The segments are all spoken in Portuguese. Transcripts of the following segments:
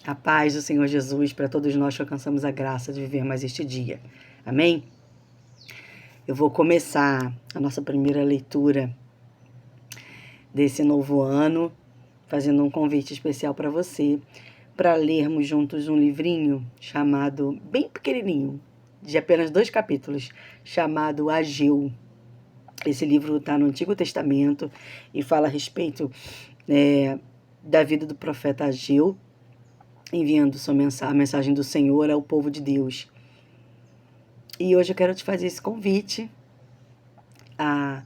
A paz do Senhor Jesus para todos nós que alcançamos a graça de viver mais este dia. Amém? Eu vou começar a nossa primeira leitura desse novo ano, fazendo um convite especial para você, para lermos juntos um livrinho chamado, bem pequenininho, de apenas 2 capítulos, chamado Ageu. Esse livro está no Antigo Testamento e fala a respeito da vida do profeta Ageu, enviando a mensagem do Senhor ao povo de Deus. E hoje eu quero te fazer esse convite a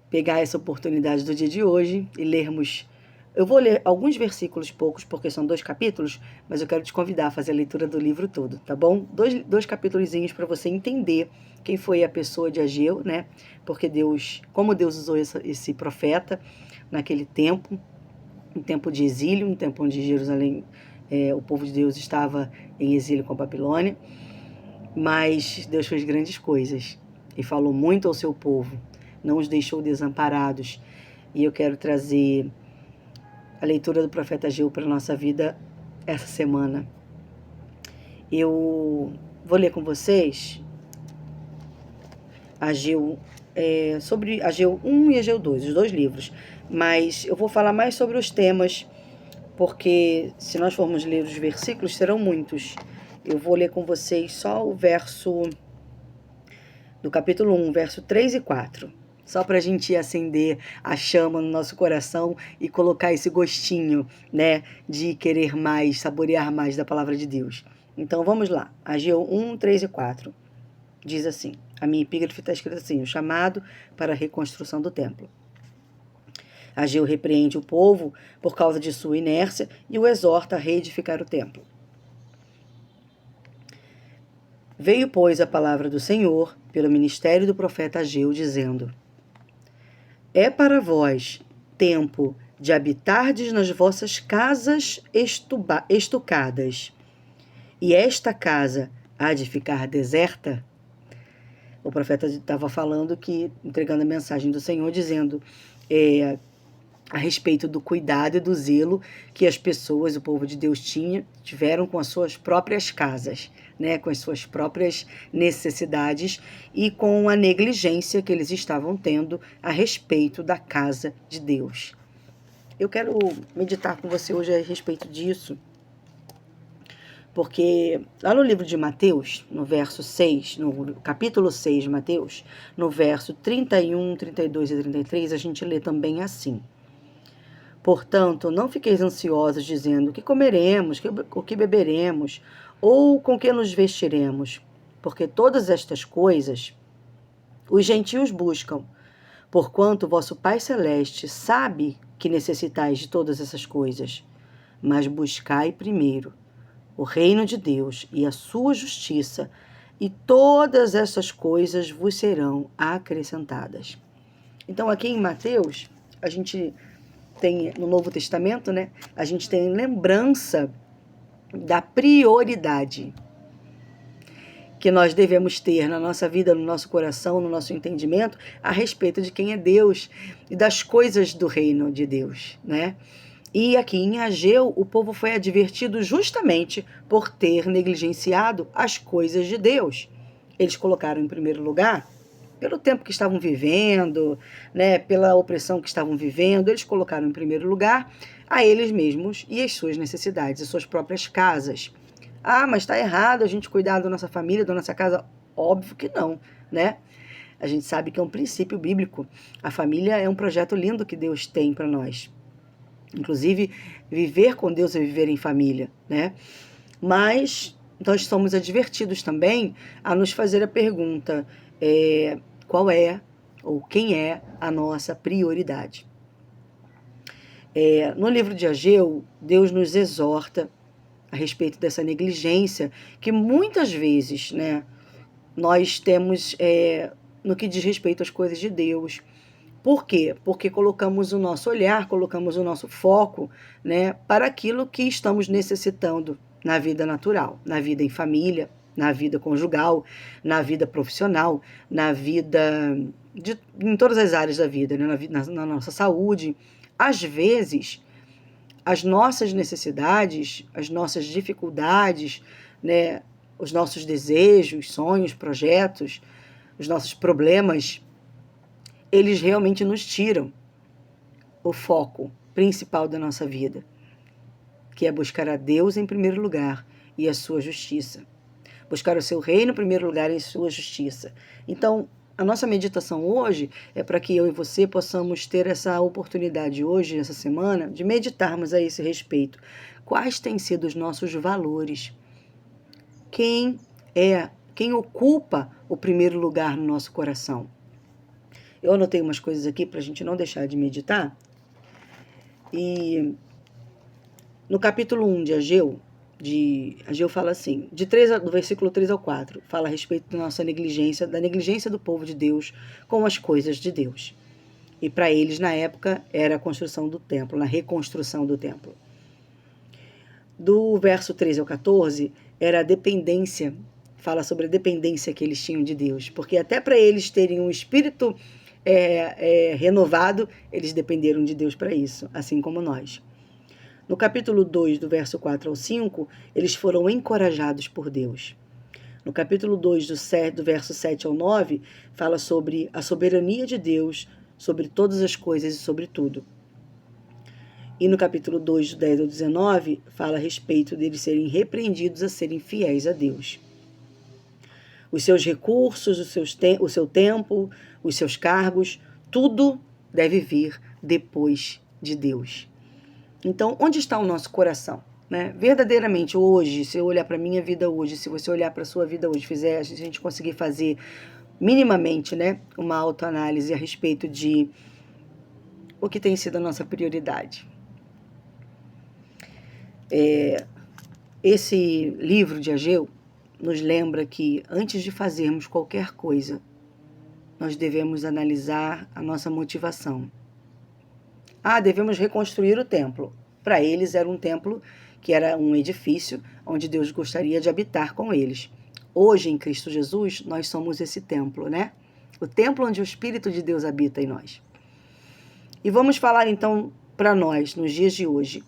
pegar essa oportunidade do dia de hoje e lermos. Eu vou ler alguns versículos, poucos, porque são 2 capítulos, mas eu quero te convidar a fazer a leitura do livro todo, tá bom? Dois capítulozinhos para você entender quem foi a pessoa de Ageu, né? Porque como Deus usou esse profeta naquele tempo, um tempo de exílio, um tempo onde Jerusalém, o povo de Deus estava em exílio com a Babilônia, mas Deus fez grandes coisas e falou muito ao seu povo, não os deixou desamparados. E eu quero trazer a leitura do profeta Ageu para a nossa vida essa semana. Eu vou ler com vocês sobre Ageu 1 e Ageu 2, os 2 livros, mas eu vou falar mais sobre os temas, porque se nós formos ler os versículos, serão muitos. Eu vou ler com vocês só o verso do capítulo 1, verso 3 e 4, só para a gente acender a chama no nosso coração e colocar esse gostinho, né, de querer mais, saborear mais da palavra de Deus. Então vamos lá, Ageu 1, 3 e 4, diz assim, a minha epígrafe está escrita assim, o chamado para a reconstrução do templo. Ageu repreende o povo por causa de sua inércia e o exorta a reedificar o templo. Veio, pois, a palavra do Senhor pelo ministério do profeta Ageu, dizendo: É para vós tempo de habitardes nas vossas casas estucadas, e esta casa há de ficar deserta? O profeta estava falando entregando a mensagem do Senhor, dizendo a respeito do cuidado e do zelo que as pessoas, o povo de Deus tiveram com as suas próprias casas, né, com as suas próprias necessidades e com a negligência que eles estavam tendo a respeito da casa de Deus. Eu quero meditar com você hoje a respeito disso, porque lá no livro de Mateus, no verso 6, no capítulo 6 de Mateus, no verso 31, 32 e 33, a gente lê também assim: Portanto, não fiqueis ansiosos, dizendo: que comeremos, o que beberemos, ou com que nos vestiremos? Porque todas estas coisas os gentios buscam, porquanto vosso Pai Celeste sabe que necessitais de todas essas coisas. Mas buscai primeiro o reino de Deus e a sua justiça, e todas essas coisas vos serão acrescentadas. Então, aqui em Mateus, a gente tem, no Novo Testamento, né, a gente tem lembrança da prioridade que nós devemos ter na nossa vida, no nosso coração, no nosso entendimento, a respeito de quem é Deus e das coisas do reino de Deus, né? E aqui em Ageu, o povo foi advertido justamente por ter negligenciado as coisas de Deus. Eles colocaram em primeiro lugar, pelo tempo que estavam vivendo, né, pela opressão que estavam vivendo, eles colocaram em primeiro lugar a eles mesmos e as suas necessidades, as suas próprias casas. Ah, mas está errado a gente cuidar da nossa família, da nossa casa? Óbvio que não, né? A gente sabe que é um princípio bíblico. A família é um projeto lindo que Deus tem para nós. Inclusive, viver com Deus é viver em família, né? Mas nós somos advertidos também a nos fazer a pergunta: qual é ou quem é a nossa prioridade? No livro de Ageu, Deus nos exorta a respeito dessa negligência que muitas vezes, né, nós temos no que diz respeito às coisas de Deus. Por quê? Porque colocamos o nosso olhar, colocamos o nosso foco, né, para aquilo que estamos necessitando na vida natural, na vida em família, na vida conjugal, na vida profissional, na vida, em todas as áreas da vida, né, na nossa saúde. Às vezes, as nossas necessidades, as nossas dificuldades, né, os nossos desejos, sonhos, projetos, os nossos problemas, eles realmente nos tiram o foco principal da nossa vida, que é buscar a Deus em primeiro lugar e a sua justiça. Buscar o seu reino em primeiro lugar e a sua justiça. Então, a nossa meditação hoje é para que eu e você possamos ter essa oportunidade hoje, essa semana, de meditarmos a esse respeito. Quais têm sido os nossos valores? Quem ocupa o primeiro lugar no nosso coração? Eu anotei umas coisas aqui para a gente não deixar de meditar. E no capítulo 1 de Ageu fala assim, do versículo 3 ao 4, fala a respeito da nossa negligência, da negligência do povo de Deus com as coisas de Deus. E para eles, na época, era a construção do templo, na reconstrução do templo. Do verso 13 ao 14, era a dependência, fala sobre a dependência que eles tinham de Deus, porque até para eles terem um espírito renovado, eles dependeram de Deus para isso, assim como nós. No capítulo 2, do verso 4 ao 5, eles foram encorajados por Deus. No capítulo 2, do verso 7 ao 9, fala sobre a soberania de Deus sobre todas as coisas e sobre tudo. E no capítulo 2, do 10 ao 19, fala a respeito deles serem repreendidos a serem fiéis a Deus. Os seus recursos, o seu tempo, os seus cargos, tudo deve vir depois de Deus. Então, onde está o nosso coração? Né? Verdadeiramente, hoje, se eu olhar para a minha vida hoje, se você olhar para a sua vida hoje, se a gente conseguir fazer minimamente, né, uma autoanálise a respeito de o que tem sido a nossa prioridade. Esse livro de Ageu nos lembra que, antes de fazermos qualquer coisa, nós devemos analisar a nossa motivação. Devemos reconstruir o templo. Para eles era um templo que era um edifício onde Deus gostaria de habitar com eles. Hoje, em Cristo Jesus, nós somos esse templo, né? O templo onde o Espírito de Deus habita em nós. E vamos falar então para nós, nos dias de hoje.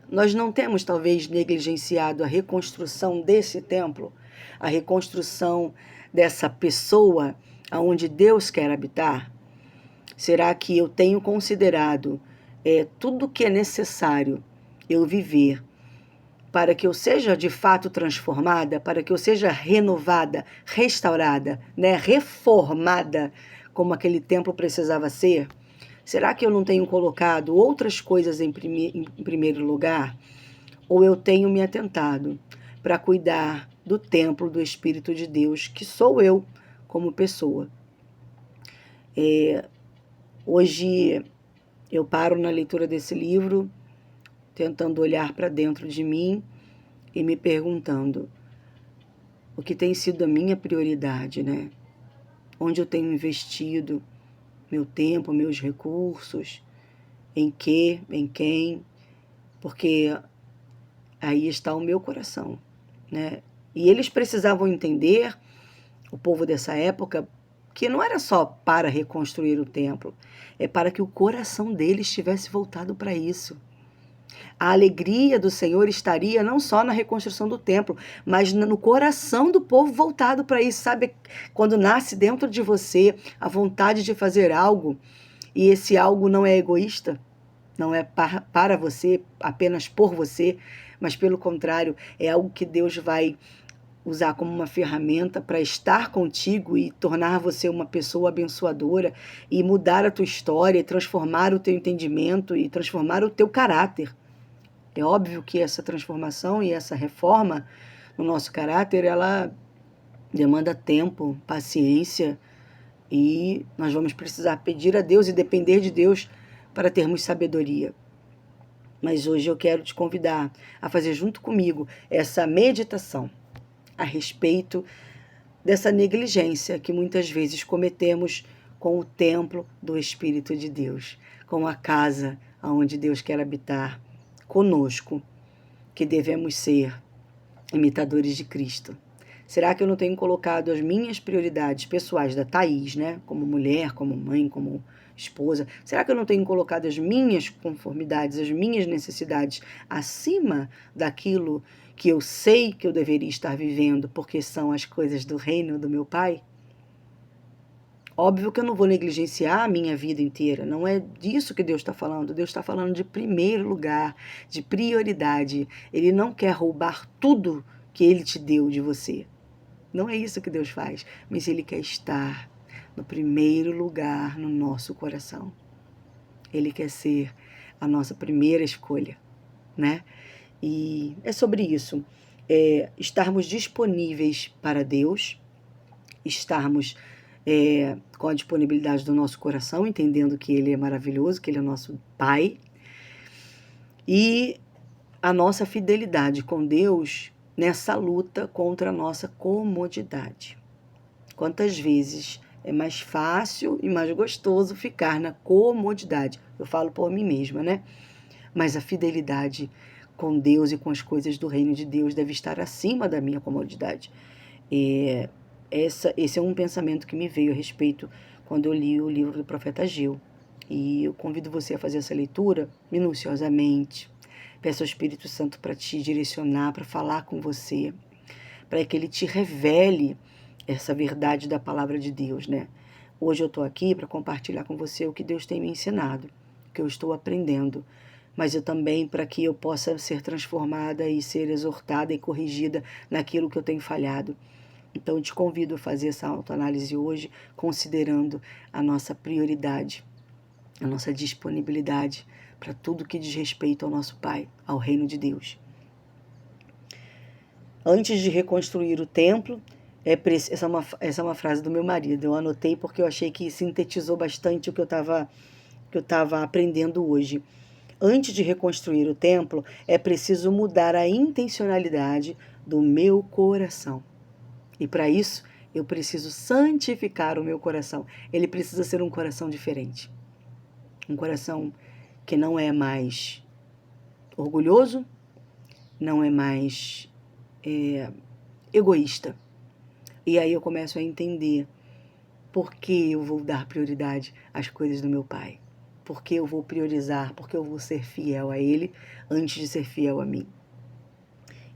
Nós não temos, talvez, negligenciado a reconstrução desse templo, a reconstrução dessa pessoa onde Deus quer habitar? Será que eu tenho considerado tudo o que é necessário eu viver para que eu seja de fato transformada, para que eu seja renovada, restaurada, né, reformada, como aquele templo precisava ser? Será que eu não tenho colocado outras coisas em primeiro lugar? Ou eu tenho me atentado para cuidar do templo do Espírito de Deus, que sou eu como pessoa? Hoje eu paro na leitura desse livro, tentando olhar para dentro de mim e me perguntando o que tem sido a minha prioridade, né? Onde eu tenho investido meu tempo, meus recursos, em quem, porque aí está o meu coração, né? E eles precisavam entender, o povo dessa época, que não era só para reconstruir o templo, é para que o coração deles estivesse voltado para isso. A alegria do Senhor estaria não só na reconstrução do templo, mas no coração do povo voltado para isso. Sabe, quando nasce dentro de você a vontade de fazer algo, e esse algo não é egoísta, não é para você, apenas por você, mas pelo contrário, é algo que Deus vai usar como uma ferramenta para estar contigo e tornar você uma pessoa abençoadora e mudar a tua história, e transformar o teu entendimento e transformar o teu caráter. É óbvio que essa transformação e essa reforma no nosso caráter, ela demanda tempo, paciência, e nós vamos precisar pedir a Deus e depender de Deus para termos sabedoria. Mas hoje eu quero te convidar a fazer junto comigo essa meditação a respeito dessa negligência que muitas vezes cometemos com o templo do Espírito de Deus, com a casa onde Deus quer habitar conosco, que devemos ser imitadores de Cristo. Será que eu não tenho colocado as minhas prioridades pessoais da Thaís, né, como mulher, como mãe, como esposa? Será que eu não tenho colocado as minhas conformidades, as minhas necessidades acima daquilo que eu sei que eu deveria estar vivendo, porque são as coisas do reino do meu Pai? Óbvio que eu não vou negligenciar a minha vida inteira, não é disso que Deus está falando. Deus está falando de primeiro lugar, de prioridade. Ele não quer roubar tudo que Ele te deu de você. Não é isso que Deus faz, mas Ele quer estar no primeiro lugar no nosso coração. Ele quer ser a nossa primeira escolha, né? E é sobre isso. Estarmos disponíveis para Deus, estarmos com a disponibilidade do nosso coração, entendendo que Ele é maravilhoso, que Ele é nosso Pai, e a nossa fidelidade com Deus nessa luta contra a nossa comodidade. Quantas vezes é mais fácil e mais gostoso ficar na comodidade? Eu falo por mim mesma, né? Mas a fidelidade com Deus e com as coisas do reino de Deus deve estar acima da minha comodidade. Esse é um pensamento que me veio a respeito quando eu li o livro do profeta Ageu. E eu convido você a fazer essa leitura minuciosamente. Peço ao Espírito Santo para te direcionar, para falar com você, para que ele te revele essa verdade da palavra de Deus, né? Hoje eu estou aqui para compartilhar com você o que Deus tem me ensinado, o que eu estou aprendendo, mas eu também para que eu possa ser transformada e ser exortada e corrigida naquilo que eu tenho falhado. Então eu te convido a fazer essa autoanálise hoje, considerando a nossa prioridade, a nossa disponibilidade para tudo que diz respeito ao nosso Pai, ao reino de Deus. Antes de reconstruir o templo, essa é uma frase do meu marido, eu anotei porque eu achei que sintetizou bastante o que eu estava aprendendo hoje. Antes de reconstruir o templo, é preciso mudar a intencionalidade do meu coração. E para isso, eu preciso santificar o meu coração. Ele precisa ser um coração diferente. Um coração que não é mais orgulhoso, não é mais egoísta. E aí eu começo a entender por que eu vou dar prioridade às coisas do meu Pai. Por que eu vou priorizar, por que eu vou ser fiel a Ele antes de ser fiel a mim.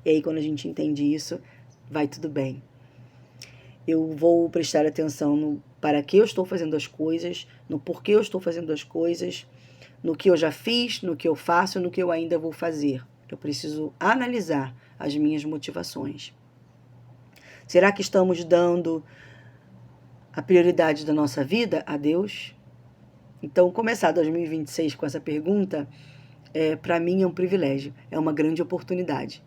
E aí quando a gente entende isso, vai tudo bem. Eu vou prestar atenção no para que eu estou fazendo as coisas, no porquê eu estou fazendo as coisas, no que eu já fiz, no que eu faço, no que eu ainda vou fazer. Eu preciso analisar as minhas motivações. Será que estamos dando a prioridade da nossa vida a Deus? Então, começar 2026 com essa pergunta, para mim é um privilégio, é uma grande oportunidade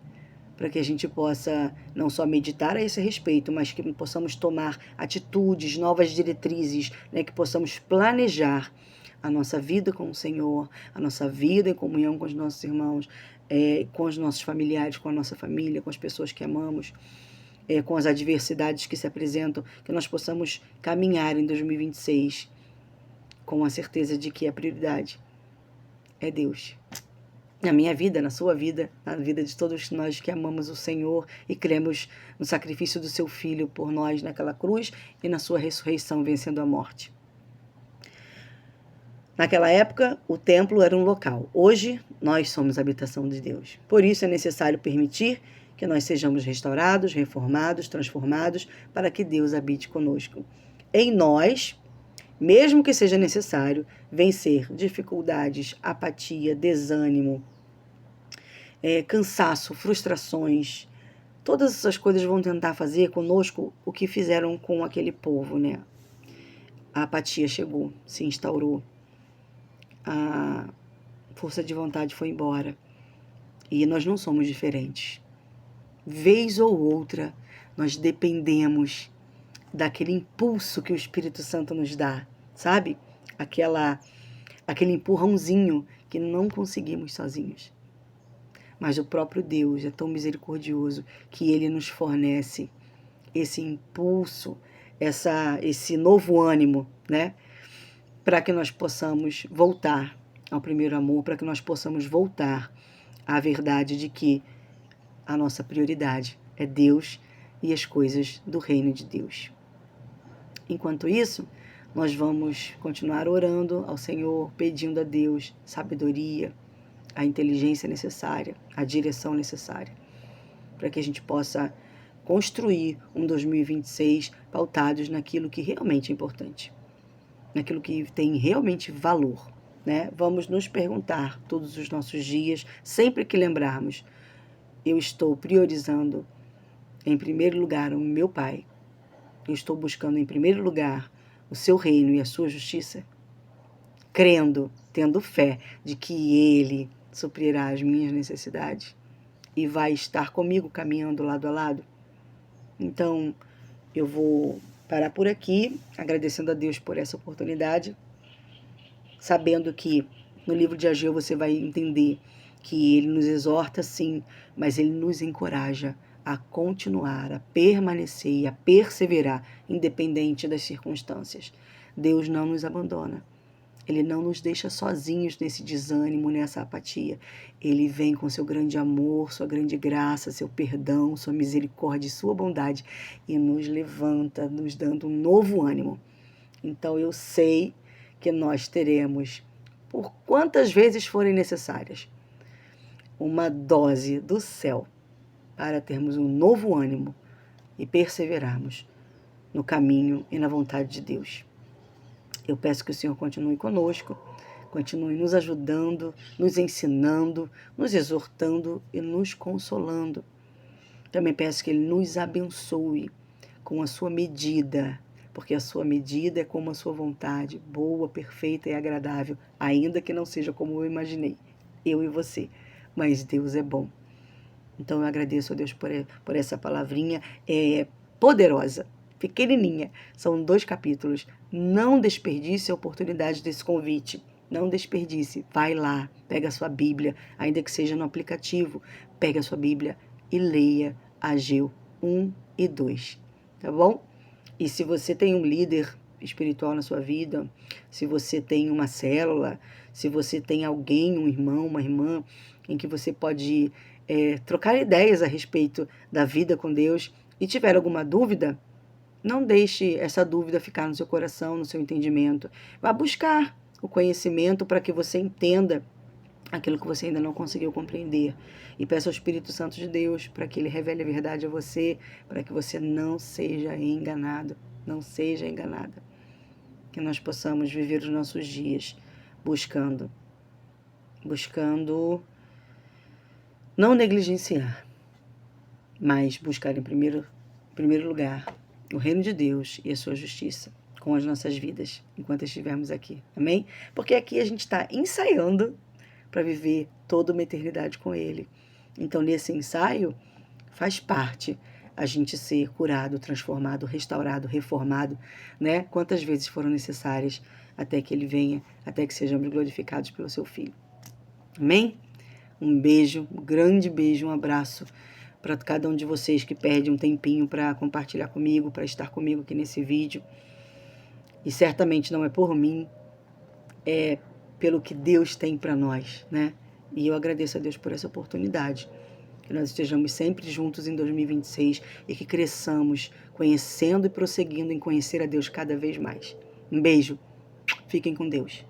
para que a gente possa não só meditar a esse respeito, mas que possamos tomar atitudes, novas diretrizes, né, que possamos planejar a nossa vida com o Senhor, a nossa vida em comunhão com os nossos irmãos, com os nossos familiares, com a nossa família, com as pessoas que amamos, com as adversidades que se apresentam, que nós possamos caminhar em 2026 com a certeza de que a prioridade é Deus. Na minha vida, na sua vida, na vida de todos nós que amamos o Senhor e cremos no sacrifício do seu Filho por nós naquela cruz e na sua ressurreição vencendo a morte. Naquela época, o templo era um local. Hoje, nós somos a habitação de Deus. Por isso é necessário permitir que nós sejamos restaurados, reformados, transformados, para que Deus habite conosco. Em nós, mesmo que seja necessário vencer dificuldades, apatia, desânimo, cansaço, frustrações, todas essas coisas vão tentar fazer conosco o que fizeram com aquele povo, né? A apatia chegou, se instaurou, a força de vontade foi embora e nós não somos diferentes. Vez ou outra, nós dependemos daquele impulso que o Espírito Santo nos dá, sabe? Aquele empurrãozinho que não conseguimos sozinhos. Mas o próprio Deus é tão misericordioso que Ele nos fornece esse impulso, esse novo ânimo, né? Para que nós possamos voltar ao primeiro amor, para que nós possamos voltar à verdade de que a nossa prioridade é Deus e as coisas do reino de Deus. Enquanto isso, nós vamos continuar orando ao Senhor, pedindo a Deus sabedoria, a inteligência necessária, a direção necessária, para que a gente possa construir um 2026 pautados naquilo que realmente é importante, naquilo que tem realmente valor, né? Vamos nos perguntar todos os nossos dias, sempre que lembrarmos, eu estou priorizando em primeiro lugar o meu Pai, eu estou buscando em primeiro lugar o seu reino e a sua justiça, crendo, tendo fé de que Ele suprirá as minhas necessidades e vai estar comigo caminhando lado a lado. Então, eu vou parar por aqui, agradecendo a Deus por essa oportunidade, sabendo que no livro de Ageu você vai entender que ele nos exorta sim, mas ele nos encoraja a continuar, a permanecer e a perseverar, independente das circunstâncias. Deus não nos abandona. Ele não nos deixa sozinhos nesse desânimo, nessa apatia. Ele vem com seu grande amor, sua grande graça, seu perdão, sua misericórdia e sua bondade e nos levanta, nos dando um novo ânimo. Então eu sei que nós teremos, por quantas vezes forem necessárias, uma dose do céu para termos um novo ânimo e perseverarmos no caminho e na vontade de Deus. Eu peço que o Senhor continue conosco, continue nos ajudando, nos ensinando, nos exortando e nos consolando. Também peço que Ele nos abençoe com a sua medida, porque a sua medida é como a sua vontade, boa, perfeita e agradável, ainda que não seja como eu imaginei, eu e você, mas Deus é bom. Então eu agradeço a Deus por essa palavrinha poderosa, pequenininha, são 2 capítulos. Não desperdice a oportunidade desse convite, não desperdice, vai lá, pega a sua Bíblia, ainda que seja no aplicativo, pega a sua Bíblia e leia Ageu 1 e 2, tá bom? E se você tem um líder espiritual na sua vida, se você tem uma célula, se você tem alguém, um irmão, uma irmã, em que você pode trocar ideias a respeito da vida com Deus e tiver alguma dúvida, não deixe essa dúvida ficar no seu coração, no seu entendimento. Vá buscar o conhecimento para que você entenda aquilo que você ainda não conseguiu compreender. E peça ao Espírito Santo de Deus para que Ele revele a verdade a você, para que você não seja enganado, não seja enganada. Que nós possamos viver os nossos dias buscando não negligenciar, mas buscar em primeiro lugar o reino de Deus e a sua justiça com as nossas vidas, enquanto estivermos aqui. Amém? Porque aqui a gente está ensaiando para viver toda uma eternidade com Ele. Então, nesse ensaio, faz parte a gente ser curado, transformado, restaurado, reformado, né? Quantas vezes foram necessárias até que Ele venha, até que sejamos glorificados pelo Seu Filho. Amém? Um beijo, um grande beijo, um abraço para cada um de vocês que perde um tempinho para compartilhar comigo, para estar comigo aqui nesse vídeo. E certamente não é por mim, é pelo que Deus tem para nós, né? E eu agradeço a Deus por essa oportunidade. Que nós estejamos sempre juntos em 2026 e que cresçamos conhecendo e prosseguindo em conhecer a Deus cada vez mais. Um beijo. Fiquem com Deus.